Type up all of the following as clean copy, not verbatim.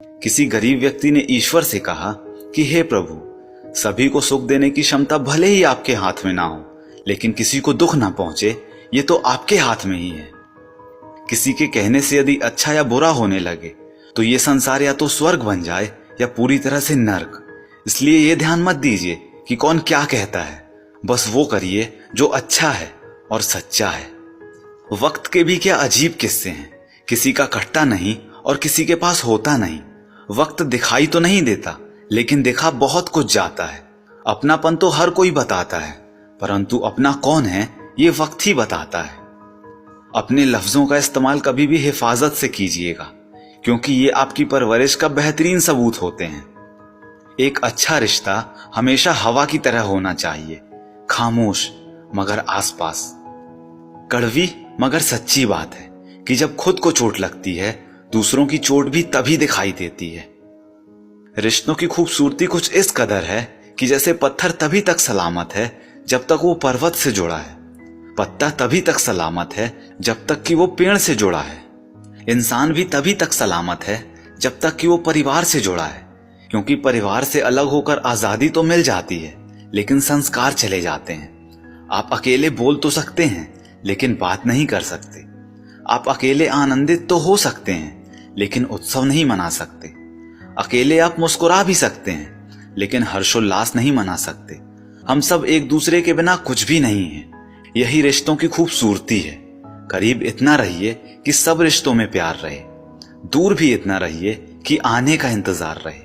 किसी गरीब व्यक्ति ने ईश्वर से कहा कि हे प्रभु, सभी को सुख देने की क्षमता भले ही आपके हाथ में ना हो, लेकिन किसी को दुख ना पहुंचे ये तो आपके हाथ में ही है। किसी के कहने से यदि अच्छा या बुरा होने लगे तो ये संसार या तो स्वर्ग बन जाए या पूरी तरह से नर्क। इसलिए ये ध्यान मत दीजिए कि कौन क्या कहता है, बस वो करिए जो अच्छा है और सच्चा है। वक्त के भी क्या अजीब किस्से हैं, किसी का कटता नहीं और किसी के पास होता नहीं। वक्त दिखाई तो नहीं देता, लेकिन दिखा बहुत कुछ जाता है। अपनापन तो हर कोई बताता है, परंतु अपना कौन है ये वक्त ही बताता है। अपने लफ्जों का इस्तेमाल कभी भी हिफाजत से कीजिएगा, क्योंकि ये आपकी परवरिश का बेहतरीन सबूत होते हैं। एक अच्छा रिश्ता हमेशा हवा की तरह होना चाहिए, खामोश मगर आसपास। कड़वी मगर सच्ची बात है कि जब खुद को चोट लगती है, दूसरों की चोट भी तभी दिखाई देती है। रिश्तों की खूबसूरती कुछ इस कदर है कि जैसे पत्थर तभी तक सलामत है जब तक वो पर्वत से जुड़ा है, पत्ता तभी तक सलामत है जब तक कि वो पेड़ से जुड़ा है, इंसान भी तभी तक सलामत है जब तक कि वो परिवार से जुड़ा है। क्योंकि परिवार से अलग होकर आजादी तो मिल जाती है, लेकिन संस्कार चले जाते हैं। आप अकेले बोल तो सकते हैं, लेकिन बात नहीं कर सकते। आप अकेले आनंदित तो हो सकते हैं, लेकिन उत्सव नहीं मना सकते। अकेले आप मुस्कुरा भी सकते हैं, लेकिन हर्षोल्लास नहीं मना सकते। हम सब एक दूसरे के बिना कुछ भी नहीं हैं। यही रिश्तों की खूबसूरती है। करीब इतना रहिए कि सब रिश्तों में प्यार रहे, दूर भी इतना रहिए कि आने का इंतजार रहे।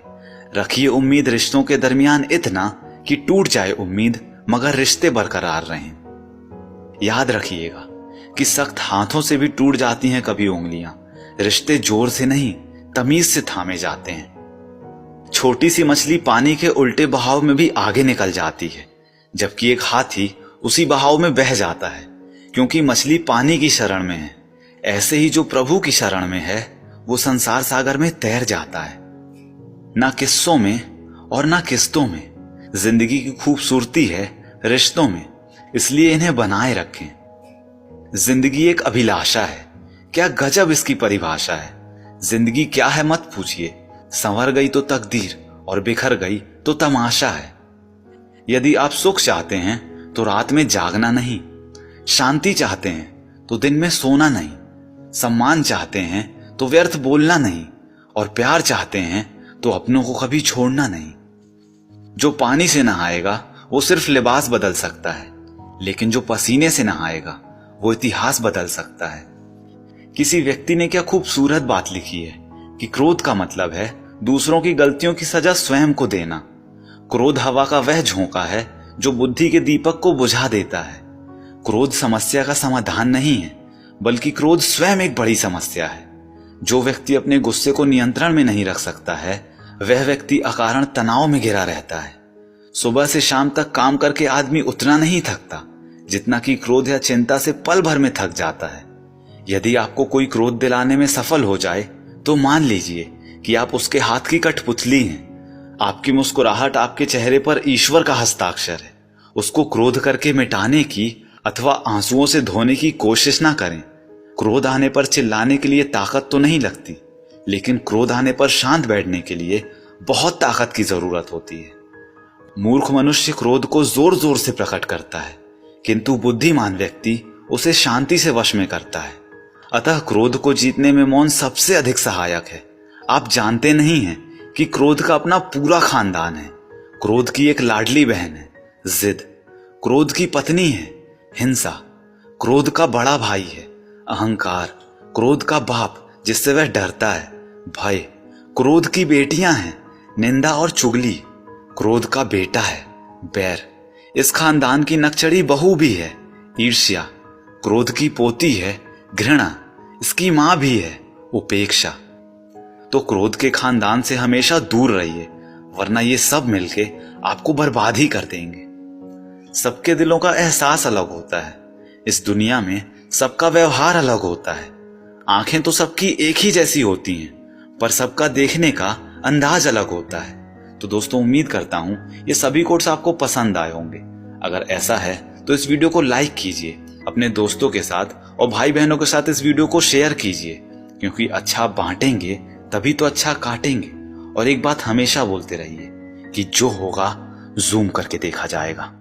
रखिए उम्मीद रिश्तों के दरमियान इतना कि टूट जाए उम्मीद मगर रिश्ते बरकरार रहें। याद रखिएगा कि सख्त हाथों से भी टूट जाती हैं कभी उंगलियां, रिश्ते जोर से नहीं तमीज से थामे जाते हैं। छोटी सी मछली पानी के उल्टे बहाव में भी आगे निकल जाती है, जबकि एक हाथी उसी बहाव में बह जाता है, क्योंकि मछली पानी की शरण में है। ऐसे ही जो प्रभु की शरण में है वो संसार सागर में तैर जाता है। ना किस्सों में और ना किस्तों में जिंदगी की खूबसूरती है रिश्तों में, इसलिए इन्हें बनाए रखें। जिंदगी एक अभिलाषा है, क्या गजब इसकी परिभाषा है। जिंदगी क्या है मत पूछिए, संवर गई तो तकदीर और बिखर गई तो तमाशा है। यदि आप सुख चाहते हैं तो रात में जागना नहीं, शांति चाहते हैं तो दिन में सोना नहीं, सम्मान चाहते हैं तो व्यर्थ बोलना नहीं, और प्यार चाहते हैं तो अपनों को कभी छोड़ना नहीं। जो पानी से नहाएगा वो सिर्फ लिबास बदल सकता है, लेकिन जो पसीने से नहाएगा वो इतिहास बदल सकता है। किसी व्यक्ति ने क्या खूबसूरत बात लिखी है कि क्रोध का मतलब है दूसरों की गलतियों की सजा स्वयं को देना। क्रोध हवा का वह झोंका है जो बुद्धि के दीपक को बुझा देता है। क्रोध समस्या का समाधान नहीं है, बल्कि क्रोध स्वयं एक बड़ी समस्या है। जो व्यक्ति अपने गुस्से को नियंत्रण में नहीं रख सकता है, वह व्यक्ति अकारण तनाव में घिरा रहता है। सुबह से शाम तक काम करके आदमी उतना नहीं थकता जितना कि क्रोध या चिंता से पल भर में थक जाता है। यदि आपको कोई क्रोध दिलाने में सफल हो जाए तो मान लीजिए कि आप उसके हाथ की कठपुतली हैं। आपकी मुस्कुराहट आपके चेहरे पर ईश्वर का हस्ताक्षर है। उसको क्रोध करके मिटाने की अथवा आंसुओं से धोने की कोशिश ना करें। क्रोध आने पर चिल्लाने के लिए ताकत तो नहीं लगती, लेकिन क्रोध आने पर शांत बैठने के लिए बहुत ताकत की जरूरत होती है। मूर्ख मनुष्य क्रोध को जोर जोर से प्रकट करता है, किंतु बुद्धिमान व्यक्ति उसे शांति से वश में करता है। अतः क्रोध को जीतने में मौन सबसे अधिक सहायक है। आप जानते नहीं हैं कि क्रोध का अपना पूरा खानदान है। क्रोध की एक लाडली बहन है जिद, क्रोध की पत्नी है हिंसा, क्रोध का बड़ा भाई है अहंकार, क्रोध का बाप जिससे वह डरता है भय, क्रोध की बेटियां हैं निंदा और चुगली, क्रोध का बेटा है बैर। इस खानदान की नकचड़ी बहू भी है ईर्ष्या, क्रोध की पोती है घृणा, इसकी मां भी है उपेक्षा। तो क्रोध के खानदान से हमेशा दूर रहिए, वरना ये सब मिलके आपको बर्बाद ही कर देंगे। सबके दिलों का एहसास अलग होता है। इस दुनिया में सबका व्यवहार अलग होता है। आंखें तो सबकी एक ही जैसी होती हैं, पर सबका देखने का अंदाज अलग होता है। तो दोस्तों, उम्मीद करता हूं ये सभी कोट्स आपको पसंद आए होंगे। अगर ऐसा है तो इस वीडियो को लाइक कीजिए, अपने दोस्तों के साथ और भाई बहनों के साथ इस वीडियो को शेयर कीजिए, क्योंकि अच्छा बांटेंगे तभी तो अच्छा काटेंगे। और एक बात हमेशा बोलते रहिए कि जो होगा जूम करके देखा जाएगा।